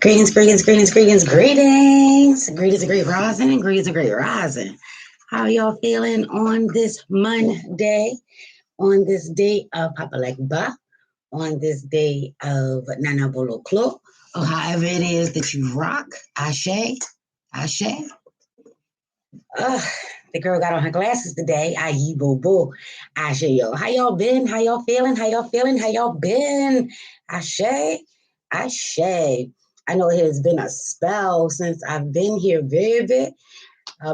Greetings, greetings, greetings, greetings, greetings. Greetings, a great rising, and greetings, a great rising. How y'all feeling on this Monday, on this day of Papa Legba, on this day of Nana Bolo Klo, or however it is that you rock? Ashe, Ashe. The girl got on her glasses today. Aye, boo boo. Ashe, yo. How y'all been? How y'all feeling? How y'all feeling? How y'all been? Ashe, Ashe. I know it has been a spell since I've been here, baby.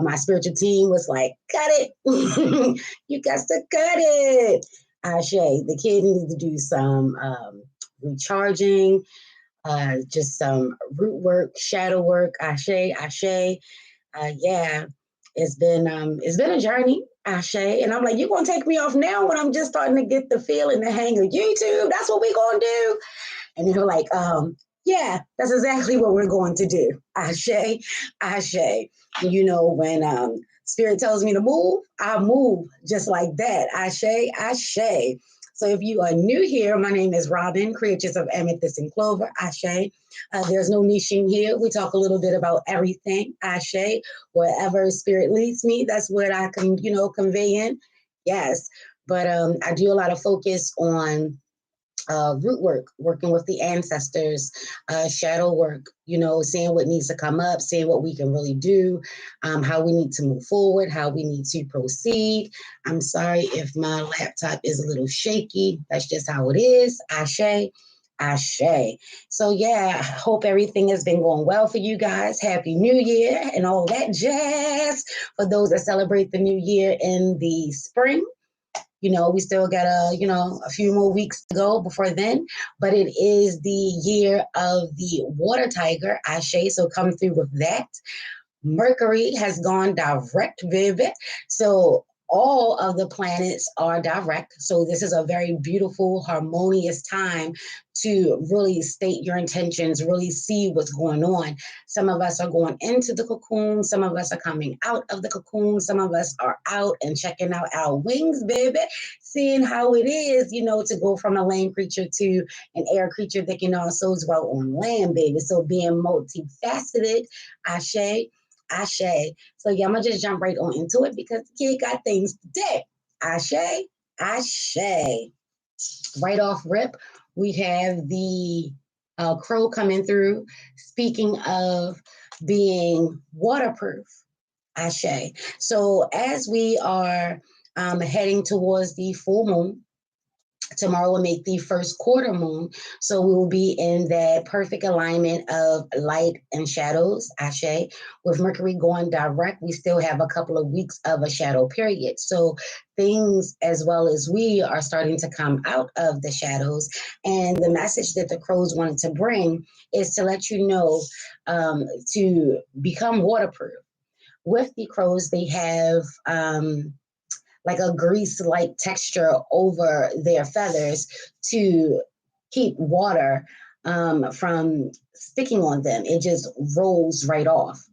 My spiritual team was like, cut it. You got to cut it. Ashe, the kid needed to do some recharging, just some root work, shadow work. Ashe, Ashe. Yeah, it's been a journey, Ashe. And I'm like, you're gonna take me off now when I'm just starting to get the feel and the hang of YouTube. That's what we gonna do. And they were like, yeah, that's exactly what we're going to do. Ashe, Ashe. You know, when spirit tells me to move, I move just like that. Ashe, Ashe. So if you are new here, my name is Robin, creatress of Amethyst and Clover. Ashe. There's no niching here. We talk a little bit about everything. Ashe. Wherever spirit leads me, that's what I can, convey in. Yes. But I do a lot of focus on root work, working with the ancestors, shadow work, seeing what needs to come up, seeing what we can really do, how we need to move forward, how we need to proceed. I'm sorry if my laptop is a little shaky. That's just how it is. Ashe. Ashe. So yeah, I hope everything has been going well for you guys. Happy New Year and all that jazz. For those that celebrate the new year in the spring, we still got a few more weeks to go before then, but it is the year of the water tiger, Ashe, so come through with that. Mercury has gone direct, baby. So all of the planets are direct. So this is a very beautiful, harmonious time to really state your intentions, really see what's going on. Some of us are going into the cocoon. Some of us are coming out of the cocoon. Some of us are out and checking out our wings, baby, seeing how it is, to go from a land creature to an air creature that can also dwell on land, baby. So being multifaceted, Ashe. Ashe. So yeah, I'm gonna just jump right on into it because the kid got things to do. Ashe, Ashe. Right off rip, we have the crow coming through. Speaking of being waterproof, Ashe. So as we are heading towards the full moon, tomorrow will make the first quarter moon. So we will be in that perfect alignment of light and shadows, Ashe. With Mercury going direct, we still have a couple of weeks of a shadow period. So things as well as we are starting to come out of the shadows. And the message that the crows wanted to bring is to let you know to become waterproof. With the crows, they have like a grease-like texture over their feathers to keep water from sticking on them. It just rolls right off.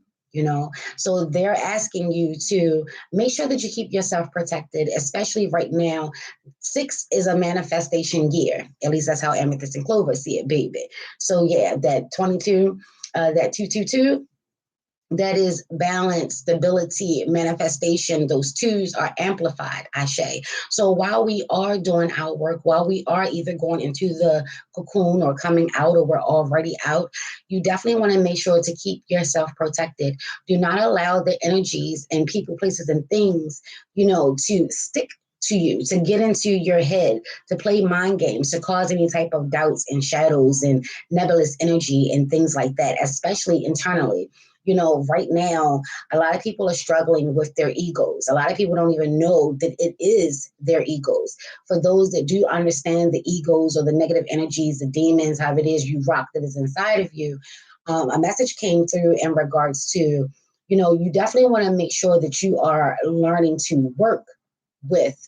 So they're asking you to make sure that you keep yourself protected, especially right now. 6 is a manifestation year. At least that's how Amethyst and Clover see it, baby. So yeah, that 22, that 222, that is balance, stability, manifestation. Those twos are amplified, Ashe. So while we are doing our work, while we are either going into the cocoon or coming out, or we're already out, you definitely want to make sure to keep yourself protected. Do not allow the energies and people, places, and things, to stick to you, to get into your head, to play mind games, to cause any type of doubts and shadows and nebulous energy and things like that, especially internally. Right now, a lot of people are struggling with their egos. A lot of people don't even know that it is their egos. For those that do understand the egos or the negative energies, the demons, however it is you rock that is inside of you, a message came through in regards to, you definitely want to make sure that you are learning to work with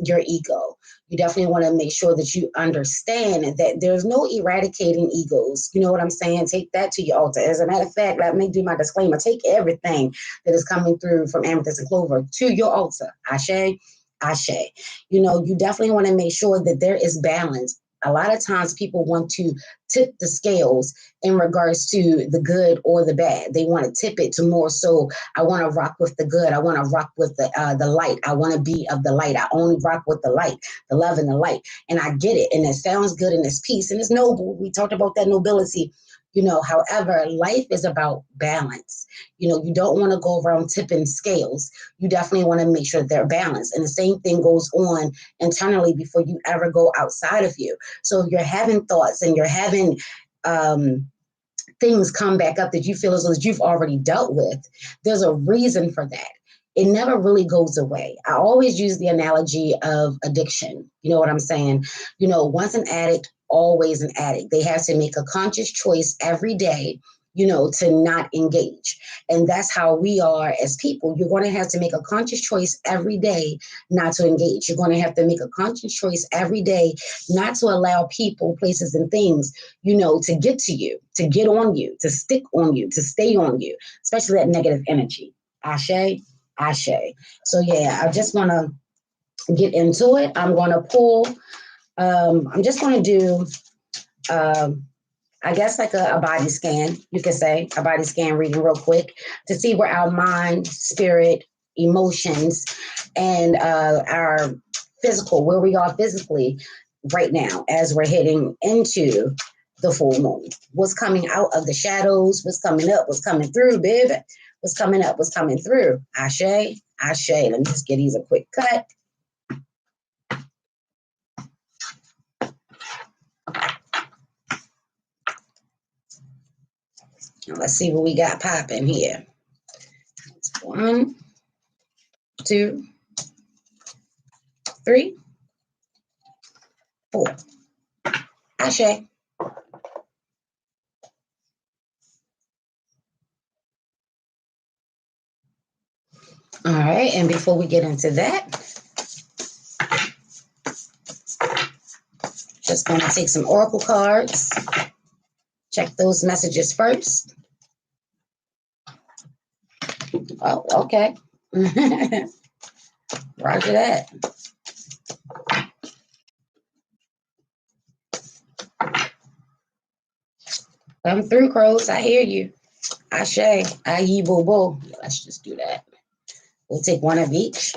your ego. You definitely want to make sure that you understand that there's no eradicating egos. You know what I'm saying? Take that to your altar. As a matter of fact, let me do my disclaimer. Take everything that is coming through from Amethyst and Clover to your altar. Ashe, Ashe. You definitely want to make sure that there is balance. A lot of times people want to tip the scales in regards to the good or the bad. They want to tip it to more so, I want to rock with the good. I want to rock with the light. I want to be of the light. I only rock with the light, the love and the light. And I get it. And it sounds good and it's peace and it's noble. We talked about that nobility. However, life is about balance. You don't want to go around tipping scales. You definitely want to make sure they're balanced. And the same thing goes on internally before you ever go outside of you. So if you're having thoughts and you're having things come back up that you feel as though that you've already dealt with, there's a reason for that. It never really goes away. I always use the analogy of addiction. You know what I'm saying? Once an addict, always an addict. They have to make a conscious choice every day, to not engage. And that's how we are as people. You're going to have to make a conscious choice every day not to engage. You're going to have to make a conscious choice every day not to allow people, places, and things, to get to you, to get on you, to stick on you, to stay on you, especially that negative energy. Ashe, ashe. So yeah, I just want to get into it. I'm going to pull. I'm just going to do, I guess, like a body scan, you could say, a body scan reading real quick to see where our mind, spirit, emotions, and our physical, where we are physically right now as we're heading into the full moon. What's coming out of the shadows, what's coming up, what's coming through, baby, what's coming up, what's coming through. Ashe, ashe. Let me just get these a quick cut. Let's see what we got popping here. 1, 2, 3, 4. Ashe. All right, and before we get into that, just going to take some oracle cards. Check those messages first. Oh, okay. Roger that. Come through, crows. I hear you. Ashe. Aye, boo, boo. Let's just do that. We'll take one of each.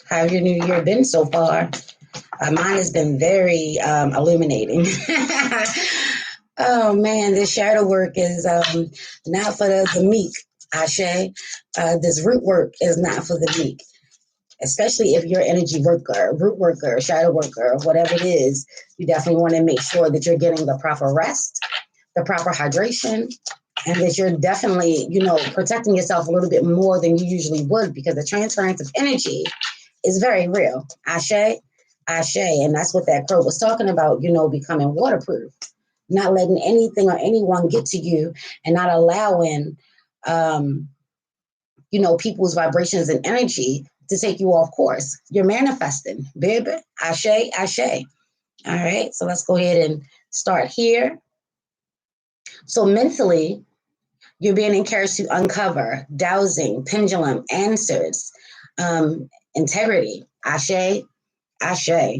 How your new year been so far? Mine has been very illuminating. Oh man, this shadow work is not for the meek, Ashe. This root work is not for the meek, especially if you're an energy worker, root worker, shadow worker, whatever it is. You definitely want to make sure that you're getting the proper rest, the proper hydration, and that you're definitely, protecting yourself a little bit more than you usually would, because the transference of energy is very real. Ashe, ashe. And that's what that crow was talking about, becoming waterproof, not letting anything or anyone get to you, and not allowing, people's vibrations and energy to take you off course. You're manifesting, baby. Ashe, ashe. All right, so let's go ahead and start here. So mentally, you're being encouraged to uncover, dowsing, pendulum, answers, integrity. Ashe, ashe.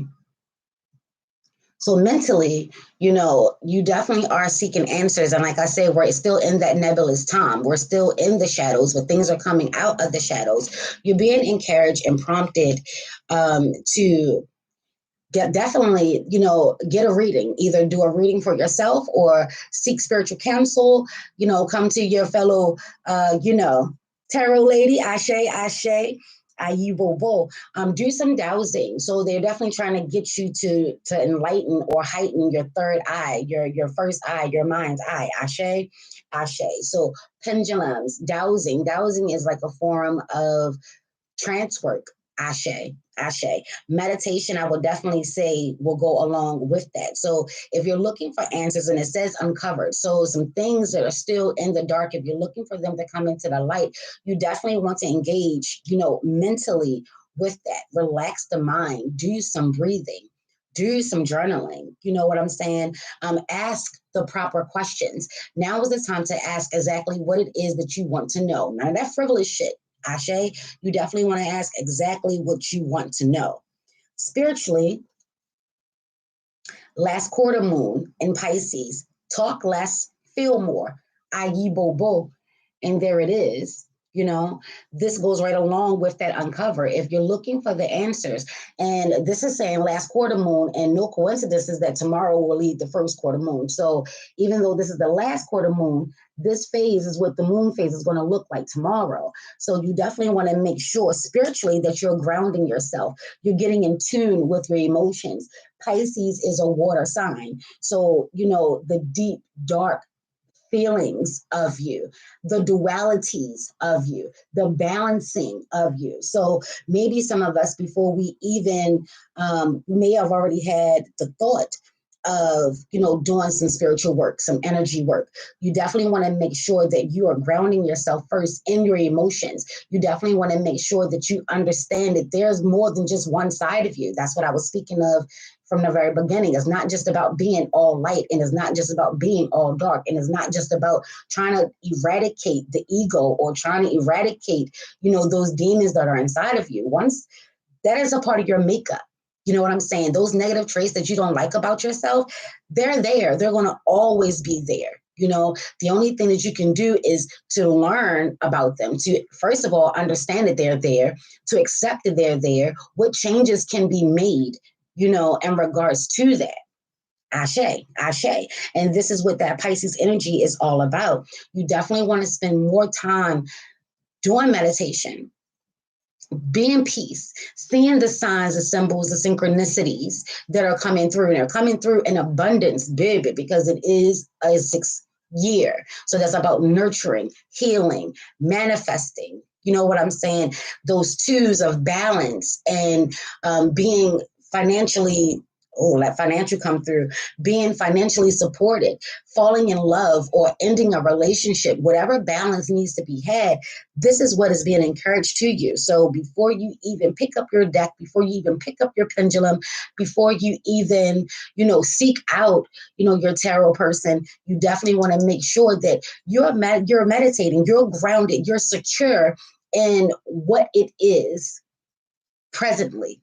So mentally, you definitely are seeking answers. And like I said, we're still in that nebulous time. We're still in the shadows, but things are coming out of the shadows. You're being encouraged and prompted to definitely, get a reading, either do a reading for yourself or seek spiritual counsel, come to your fellow, tarot lady, ashe, ashe. Ayibobo, do some dowsing. So they're definitely trying to get you to enlighten or heighten your third eye, your first eye, your mind's eye. Ashe, ashe. So pendulums, dowsing. Dowsing is like a form of trance work. Ashe, ashe. Meditation, I would definitely say, will go along with that. So if you're looking for answers, and it says uncovered, so some things that are still in the dark, if you're looking for them to come into the light, you definitely want to engage, mentally with that. Relax the mind, do some breathing, do some journaling. You know what I'm saying? Ask the proper questions. Now is the time to ask exactly what it is that you want to know. None of that frivolous shit, Ashe. You definitely want to ask exactly what you want to know. Spiritually, last quarter moon in Pisces, talk less, feel more, i.e. Bobo. And there it is. You know, this goes right along with that uncover. If you're looking for the answers, and this is saying last quarter moon, and no coincidence is that tomorrow will lead the first quarter moon. So even though this is the last quarter moon, this phase is what the moon phase is going to look like tomorrow. So you definitely want to make sure spiritually that you're grounding yourself. You're getting in tune with your emotions. Pisces is a water sign. So, you know, the deep, dark feelings of you, the dualities of you, the balancing of you. So maybe some of us, before we even may have already had the thought of, you know, doing some spiritual work, some energy work. You definitely want to make sure that you are grounding yourself first in your emotions. You definitely want to make sure that you understand that there's more than just one side of you. That's what I was speaking of from the very beginning. It's not just about being all light, and it's not just about being all dark, and it's not just about trying to eradicate the ego or trying to eradicate, you know, those demons that are inside of you. Once that is a part of your makeup. You know what I'm saying? Those negative traits that you don't like about yourself, they're there. They're going to always be there. You know, the only thing that you can do is to learn about them, to first of all, understand that they're there, to accept that they're there, what changes can be made, you know, in regards to that. Ashe, Ashe. And this is what that Pisces energy is all about. You definitely want to spend more time doing meditation, be in peace, seeing the signs, the symbols, the synchronicities that are coming through. And they're coming through in abundance, baby, because it is a 6th year. So that's about nurturing, healing, manifesting. You know what I'm saying? Those twos of balance and being financially, let financial come through, being financially supported, falling in love or ending a relationship, whatever balance needs to be had, this is what is being encouraged to you. So before you even pick up your deck, before you even pick up your pendulum, before you even, you know, seek out, you know, your tarot person, you definitely want to make sure that you're meditating, you're grounded, you're secure in what it is presently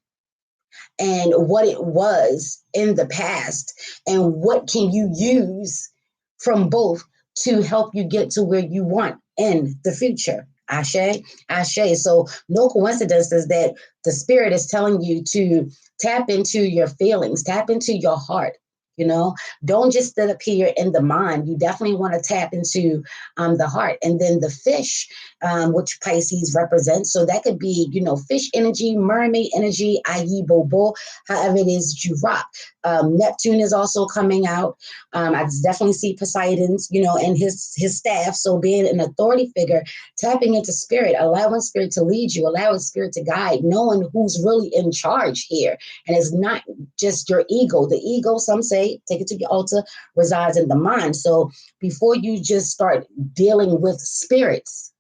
and what it was in the past, and what can you use from both to help you get to where you want in the future. Ashe, Ashe. So no coincidence is that the spirit is telling you to tap into your feelings, tap into your heart. You know, don't just sit up here in the mind. You definitely want to tap into the heart. And then the fish, which Pisces represents. So that could be, you know, fish energy, mermaid energy, i.e. Bobo, however it is you rock. Neptune is also coming out. I definitely see Poseidon's, you know, and his staff. So being an authority figure, tapping into spirit, allowing spirit to lead you, allowing spirit to guide, knowing who's really in charge here. And it's not just your ego. The ego, some say, take it to your altar, resides in the mind. So before you just start dealing with spirits,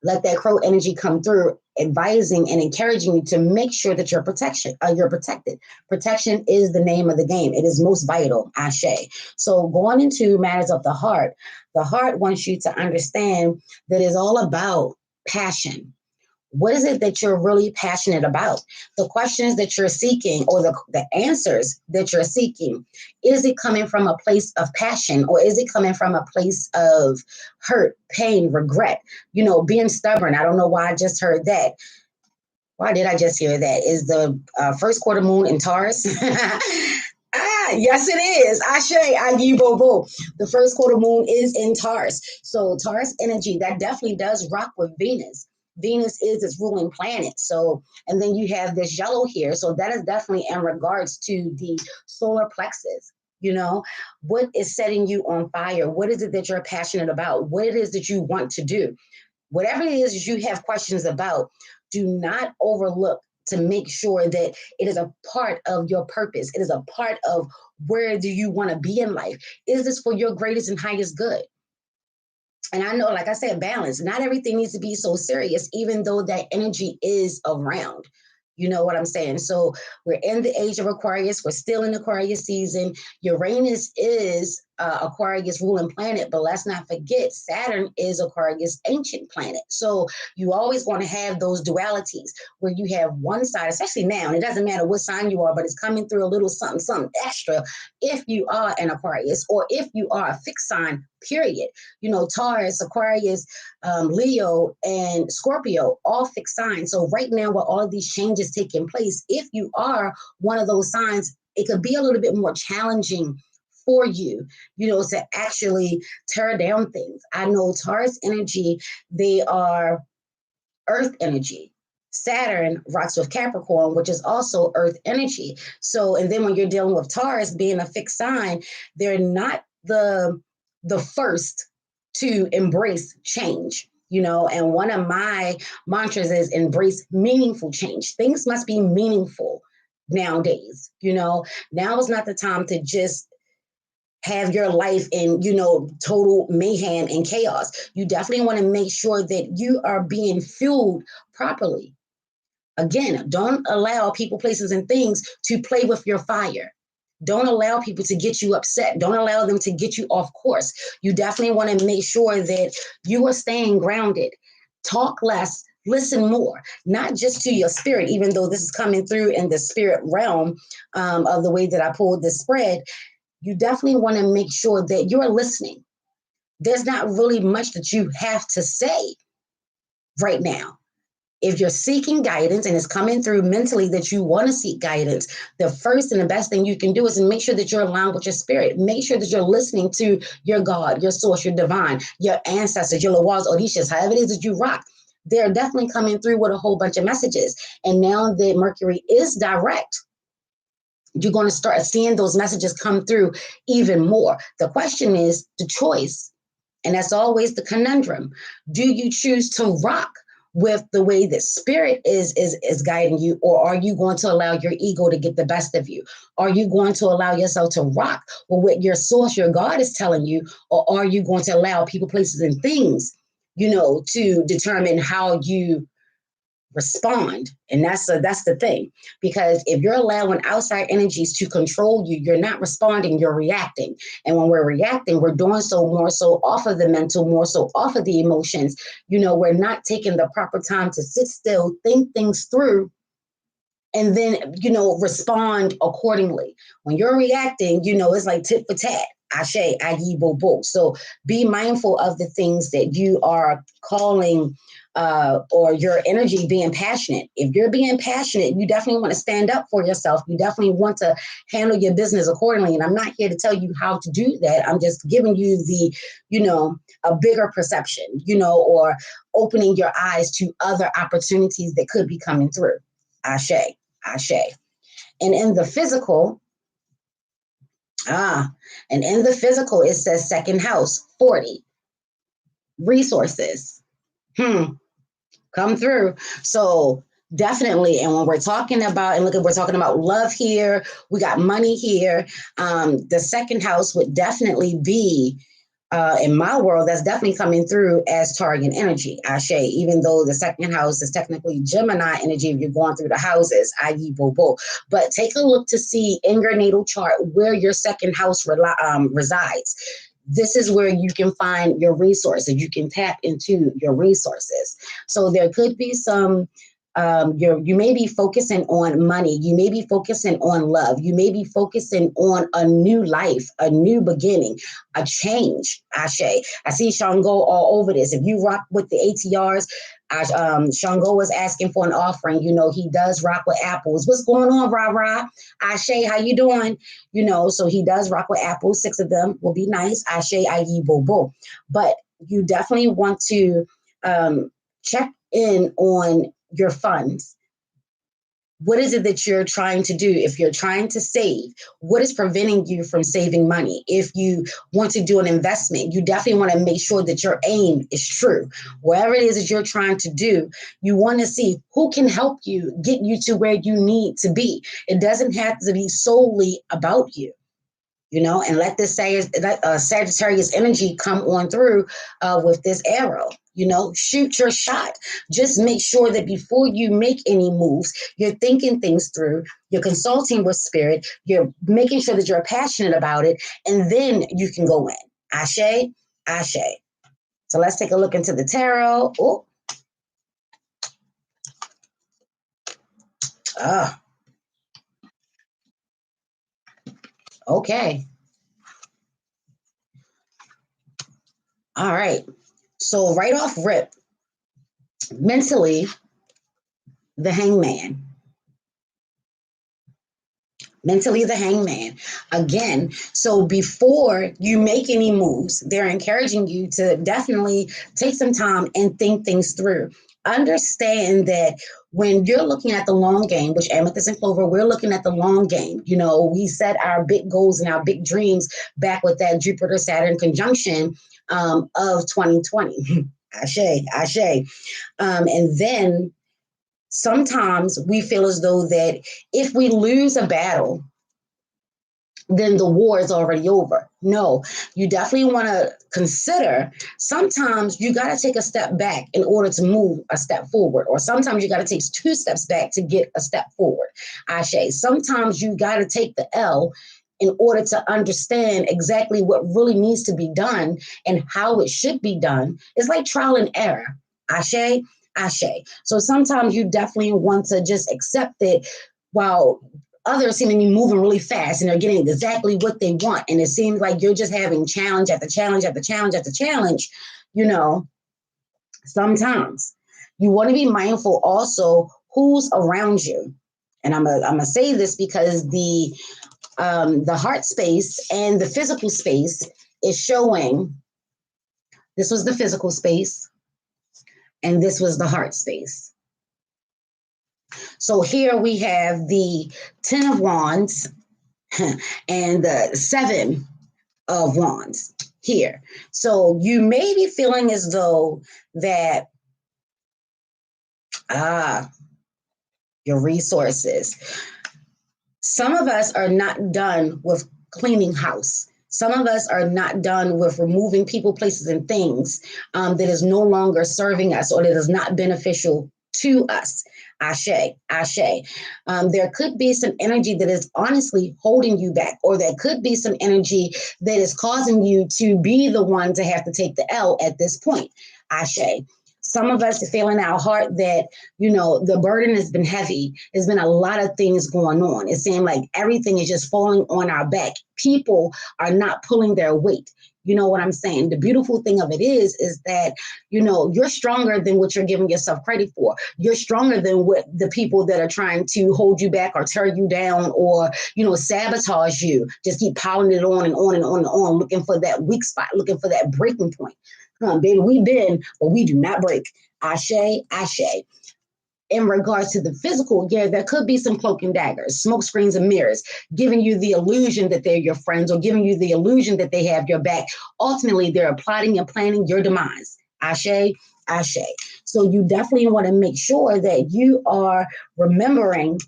let that crow energy come through, advising and encouraging you to make sure that you're protected. Protection is the name of the game. It is most vital, Ashe. So going into matters of the heart wants you to understand that it's all about passion. What is it that you're really passionate about? The questions that you're seeking, or the answers that you're seeking, is it coming from a place of passion, or is it coming from a place of hurt, pain, regret? You know, being stubborn. I don't know why I just heard that. Why did I just hear that? Is the first quarter moon in Taurus? Yes, it is. Ashe, Agi Bobo. The first quarter moon is in Taurus. So Taurus energy, that definitely does rock with Venus. Venus is its ruling planet. So, and then you have this yellow here. So that is definitely in regards to the solar plexus. You know, what is setting you on fire? What is it that you're passionate about? What it is that you want to do? Whatever it is you have questions about, do not overlook to make sure that it is a part of your purpose. It is a part of where do you want to be in life? Is this for your greatest and highest good? And I know, like I said, balance. Not everything needs to be so serious, even though that energy is around. You know what I'm saying? So we're in the age of Aquarius. We're still in Aquarius season. Uranus is Aquarius ruling planet, but let's not forget Saturn is Aquarius ancient planet. So you always want to have those dualities where you have one side, especially now, and it doesn't matter what sign you are, but it's coming through a little something, something extra if you are an Aquarius or if you are a fixed sign, period. You know, Taurus, Aquarius, Leo, and Scorpio, all fixed signs. So right now, with all of these changes taking place, if you are one of those signs, it could be a little bit more challenging for you, you know, to actually tear down things. I know Taurus energy, they are earth energy. Saturn rocks with Capricorn, which is also earth energy. So, and then when you're dealing with Taurus being a fixed sign, they're not the first to embrace change, you know. And one of my mantras is embrace meaningful change. Things must be meaningful nowadays, you know. Now is not the time to just have your life in, you know, total mayhem and chaos. You definitely want to make sure that you are being fueled properly. Again, don't allow people, places, and things to play with your fire. Don't allow people to get you upset. Don't allow them to get you off course. You definitely want to make sure that you are staying grounded. Talk less, listen more, not just to your spirit, even though this is coming through in the spirit realm of the way that I pulled this spread. You definitely want to make sure that you're listening. There's not really much that you have to say right now. If you're seeking guidance and it's coming through mentally that you want to seek guidance, the first and the best thing you can do is make sure that you're aligned with your spirit. Make sure that you're listening to your God, your source, your divine, your ancestors, your Lawaz, Odishas, however it is that you rock. They're definitely coming through with a whole bunch of messages. And now that Mercury is direct, you're going to start seeing those messages come through even more. The question is the choice. And that's always the conundrum. Do you choose to rock with the way that spirit is guiding you, or are you going to allow your ego to get the best of you? Are you going to allow yourself to rock with what your source, your God is telling you, or are you going to allow people, places, and things, you know, to determine how you respond? And that's the thing, because if you're allowing outside energies to control you, you're not responding, you're reacting. And when we're reacting, we're doing so more so off of the mental, more so off of the emotions. You know, we're not taking the proper time to sit still, think things through, and then, you know, respond accordingly. When you're reacting, you know, it's like tit for tat. Ashe, ayi, bo, bo. So be mindful of the things that you are calling or your energy being passionate. If you're being passionate, you definitely want to stand up for yourself. You definitely want to handle your business accordingly. And I'm not here to tell you how to do that. I'm just giving you the, you know, a bigger perception, you know, or opening your eyes to other opportunities that could be coming through. Ashe, ashe. And in the physical, it says second house, 40. Resources. Come through. So definitely. And when we're talking about, and look, we're talking about love here, we got money here. The second house would definitely be, in my world, that's definitely coming through as target energy, Ashe, even though the second house is technically Gemini energy if you're going through the houses, i.e. Bobo. But take a look to see in your natal chart where your second house resides. This is where you can find your resources. You can tap into your resources. So there could be some, you may be focusing on money. You may be focusing on love. You may be focusing on a new life, a new beginning, a change. Ashe. I see Shango all over this. If you rock with the ATRs, Shango was asking for an offering. You know, he does rock with apples. What's going on, Ra? Ashe, how you doing? You know, so he does rock with apples. 6 of them will be nice. Ashe, ayi, bo, bo. But you definitely want to check in on your funds. What is it that you're trying to do? If you're trying to save, what is preventing you from saving money? If you want to do an investment, you definitely want to make sure that your aim is true. Whatever it is that you're trying to do, you want to see who can help you get you to where you need to be. It doesn't have to be solely about you. you know, and let this Sagittarius energy come on through with this arrow. You know, shoot your shot. Just make sure that before you make any moves, you're thinking things through, you're consulting with spirit, you're making sure that you're passionate about it, and then you can go in. Ashe, ashe. So let's take a look into the tarot. Oh, okay. All right. So right off rip, mentally, the hangman. Mentally, the hangman. Again, so before you make any moves, they're encouraging you to definitely take some time and think things through. Understand that when you're looking at the long game, which Amethyst and Clover, we're looking at the long game. You know, we set our big goals and our big dreams back with that Jupiter-Saturn conjunction of 2020. Ashe, ashe. And then sometimes we feel as though that if we lose a battle, then the war is already over. No, you definitely want to consider sometimes you got to take a step back in order to move a step forward, or sometimes you got to take 2 steps back to get a step forward. Ashe, sometimes you got to take the L in order to understand exactly what really needs to be done and how it should be done. It's like trial and error. Ashe, ashe. So sometimes you definitely want to just accept it while others seem to be moving really fast and they're getting exactly what they want. And it seems like you're just having challenge after challenge after challenge after challenge. You know, sometimes you want to be mindful also who's around you. And I'm gonna say this because the heart space and the physical space is showing. This was the physical space, and this was the heart space. So here we have the 10 of Wands and the 7 of Wands here. So you may be feeling as though that, your resources. Some of us are not done with cleaning house. Some of us are not done with removing people, places, and things that is no longer serving us or that is not beneficial to us. Ashe, ashe. There could be some energy that is honestly holding you back, or there could be some energy that is causing you to be the one to have to take the L at this point. Ashe. Some of us feel in our heart that, you know, the burden has been heavy. There's been a lot of things going on. It seems like everything is just falling on our back. People are not pulling their weight. You know what I'm saying? The beautiful thing of it is that, you know, you're stronger than what you're giving yourself credit for. You're stronger than what the people that are trying to hold you back or tear you down or, you know, sabotage you. Just keep piling it on and on and on and on, looking for that weak spot, looking for that breaking point. Baby, we bend, but we do not break. Ashe, ashe. In regards to the physical, yeah, there could be some cloak and daggers, smoke screens and mirrors, giving you the illusion that they're your friends or giving you the illusion that they have your back. Ultimately, they're plotting and planning your demise. Ashe, ashe. So you definitely want to make sure that you are remembering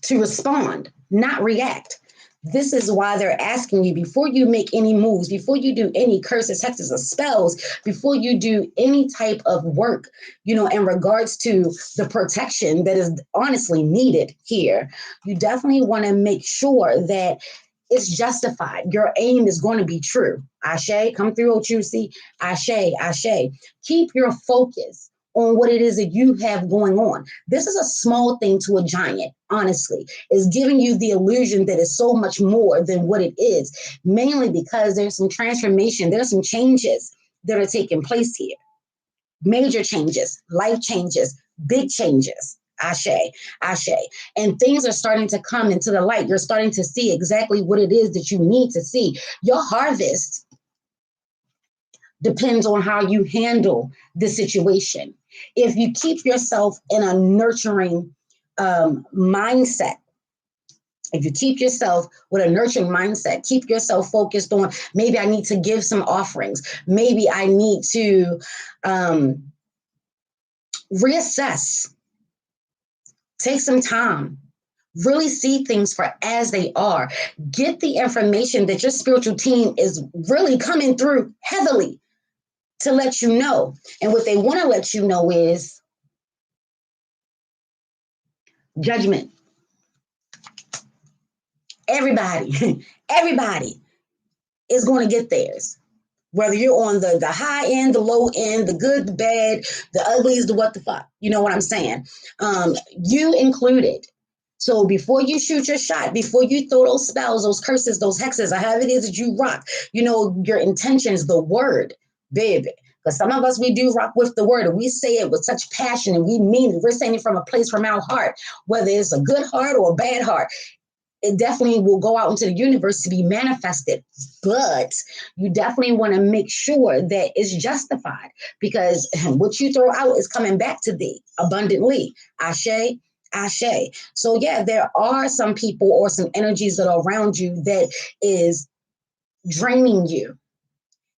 to respond, not react. This is why they're asking you before you make any moves, before you do any curses, hexes, or spells, before you do any type of work, you know, in regards to the protection that is honestly needed here. You definitely want to make sure that it's justified. Your aim is going to be true. Ashe, come through, Ochusi. Ashe, ashe. Keep your focus on what it is that you have going on. This is a small thing to a giant, honestly. It's giving you the illusion that it's so much more than what it is, mainly because there's some transformation, there's some changes that are taking place here. Major changes, life changes, big changes. Ashe, ashe. And things are starting to come into the light. You're starting to see exactly what it is that you need to see. Your harvest depends on how you handle the situation. If you keep yourself in a nurturing mindset, if you keep yourself with a nurturing mindset, keep yourself focused on, maybe I need to give some offerings. Maybe I need to reassess, take some time, Really see things for as they are. Get the information that your spiritual team is really coming through heavily to let you know. And what they want to let you know is judgment. Everybody, everybody is going to get theirs. Whether you're on the high end, the low end, the good, the bad, the uglies, the what the fuck. You know what I'm saying? You included. So before you shoot your shot, before you throw those spells, those curses, those hexes, or however it is that you rock, you know, your intentions, the word, baby. Because some of us, we do rock with the word, and we say it with such passion, and we mean it. We're saying it from a place from our heart, whether it's a good heart or a bad heart. It definitely will go out into the universe to be manifested. But you definitely want to make sure that it's justified, because what you throw out is coming back to thee abundantly. Ashe, ashe. So yeah, there are some people or some energies that are around you that is draining you.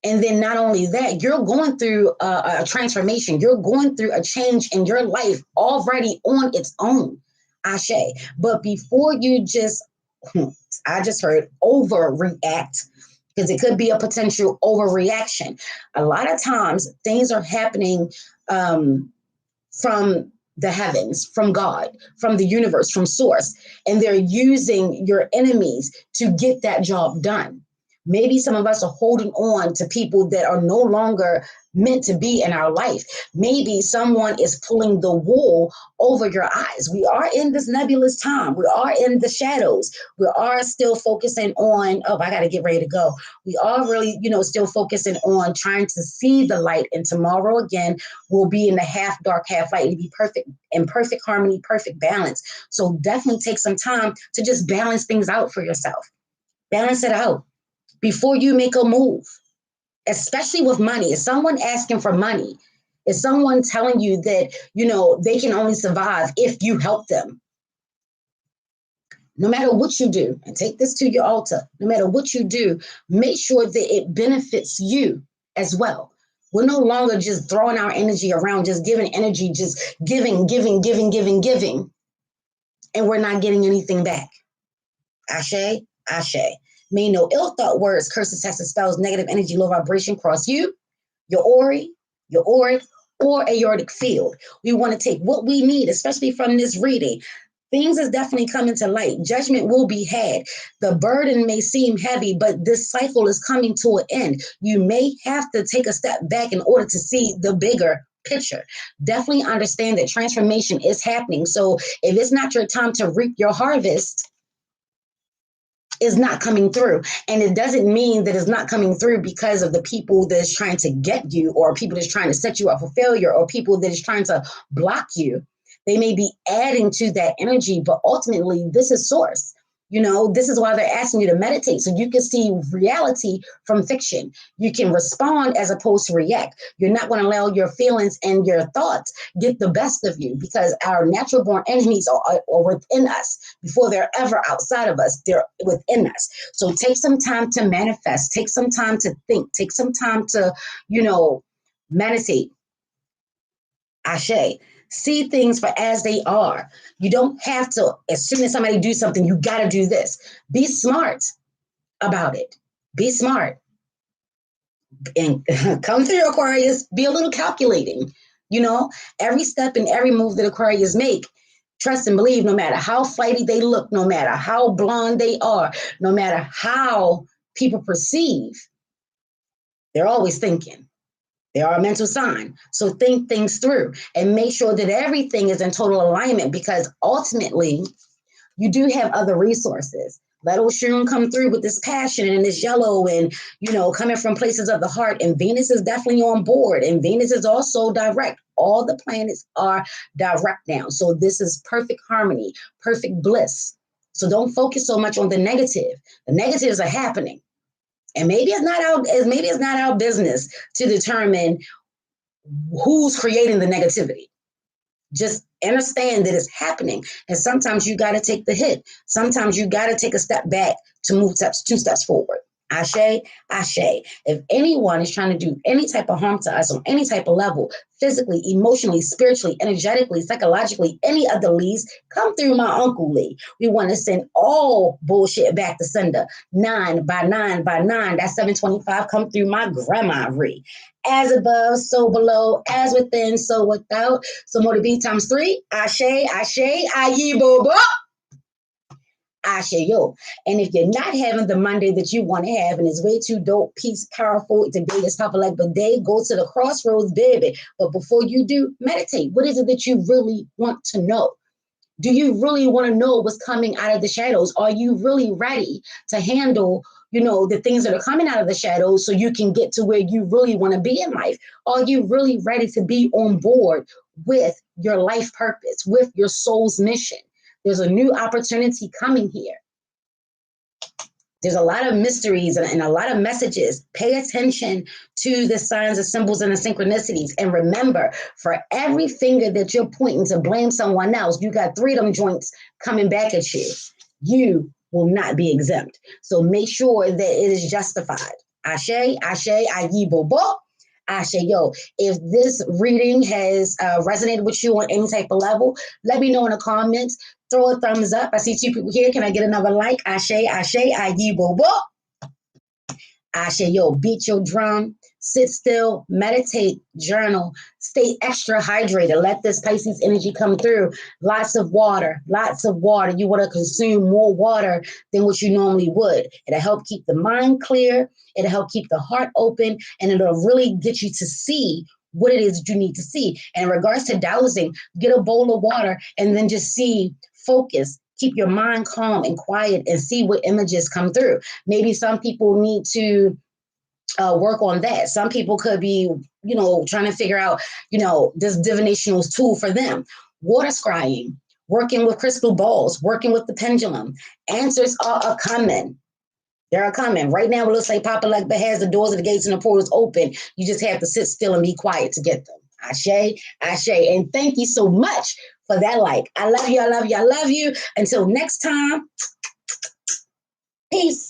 And then not only that, you're going through a transformation. You're going through a change in your life already on its own. Ashe. But before you just, I just heard overreact, because it could be a potential overreaction. A lot of times things are happening from the heavens, from God, from the universe, from source, and they're using your enemies to get that job done. Maybe some of us are holding on to people that are no longer meant to be in our life. Maybe someone is pulling the wool over your eyes. We are in this nebulous time. We are in the shadows. We are still focusing on, oh, I got to get ready to go. We are really, still focusing on trying to see the light. And tomorrow again, we'll be in the half dark, half light. It'll be perfect, in perfect harmony, perfect balance. So definitely take some time to just balance things out for yourself. Balance it out before you make a move, especially with money. Is someone asking for money? Is someone telling you that, they can only survive if you help them? No matter what you do, and take this to your altar, no matter what you do, make sure that it benefits you as well. We're no longer just throwing our energy around, just giving energy, just giving, and we're not getting anything back. Ashe, ashe. May no ill thought words, curses, hexes, spells, negative energy, low vibration cross you, your ori, your auric, or aortic field. We want to take what we need, especially from this reading. Things is definitely coming to light. Judgment will be had. The burden may seem heavy, but this cycle is coming to an end. You may have to take a step back in order to see the bigger picture. Definitely understand that transformation is happening. So if it's not your time to reap your harvest, is not coming through. And it doesn't mean that it's not coming through because of the people that's trying to get you, or people that's trying to set you up for failure, or people that is trying to block you. They may be adding to that energy, but ultimately this is source. This is why they're asking you to meditate, so you can see reality from fiction. You can respond as opposed to react. You're not going to allow your feelings and your thoughts get the best of you, because our natural born enemies are within us. Before they're ever outside of us, they're within us. So take some time to manifest. Take some time to think. Take some time to, meditate. Ashe. See things for as they are. You don't have to, as soon as somebody do something, you got to do this. Be smart about it. Be smart. And come through, Aquarius, be a little calculating. Every step and every move that Aquarius make, trust and believe, no matter how flighty they look, no matter how blonde they are, no matter how people perceive, they're always thinking. They are a mental sign. So think things through and make sure that everything is in total alignment, because ultimately you do have other resources. Let Oshun come through with this passion and this yellow and, coming from places of the heart. And Venus is definitely on board. And Venus is also direct. All the planets are direct now. So this is perfect harmony, perfect bliss. So don't focus so much on the negative. The negatives are happening. And maybe it's not our business to determine who's creating the negativity. Just understand that it's happening. And sometimes you got to take the hit. Sometimes you got to take a step back to move 2 steps forward. Ashe, Ashe. If anyone is trying to do any type of harm to us on any type of level, physically, emotionally, spiritually, energetically, psychologically, any of the Lees, come through my Uncle Lee. We want to send all bullshit back to sender. 9 by 9 by 9, that's 725. Come through my Grandma Ree. As above, so below, as within, so without. So more to be times 3. Ashe, Ashe, Aye, Bobo. Ashe yo. And if you're not having the Monday that you want to have and it's way too dope, peace, powerful, today is Papa like the day, go to the crossroads, baby. But before you do, meditate. What is it that you really want to know? Do you really want to know what's coming out of the shadows? Are you really ready to handle, the things that are coming out of the shadows so you can get to where you really want to be in life? Are you really ready to be on board with your life purpose, with your soul's mission? There's a new opportunity coming here. There's a lot of mysteries and a lot of messages. Pay attention to the signs, the symbols, and the synchronicities. And remember, for every finger that you're pointing to blame someone else, you got 3 of them joints coming back at you. You will not be exempt. So make sure that it is justified. Ashe, Ashe, Ayi, Bobo. Ashe, yo, if this reading has resonated with you on any type of level, let me know in the comments. Throw a thumbs up. I see 2 people here. Can I get another like? Ashe, Ashe, Ayi, Bobo. Ashe, yo, beat your drum, sit still, meditate, journal, stay extra hydrated. Let this Pisces energy come through. Lots of water, lots of water. You want to consume more water than what you normally would. It'll help keep the mind clear. It'll help keep the heart open, and it'll really get you to see what it is that you need to see. And in regards to dowsing, get a bowl of water and then just see, focus, keep your mind calm and quiet and see what images come through. Maybe some people need to work on that. Some people could be, trying to figure out, this divinational tool for them. Water scrying, working with crystal balls, working with the pendulum. Answers are coming. They're coming. Right now, it looks like Papa Legba has the doors of the gates and the portals open. You just have to sit still and be quiet to get them. Ashe, Ashe. And thank you so much for that like. I love you, I love you, I love you. Until next time, peace.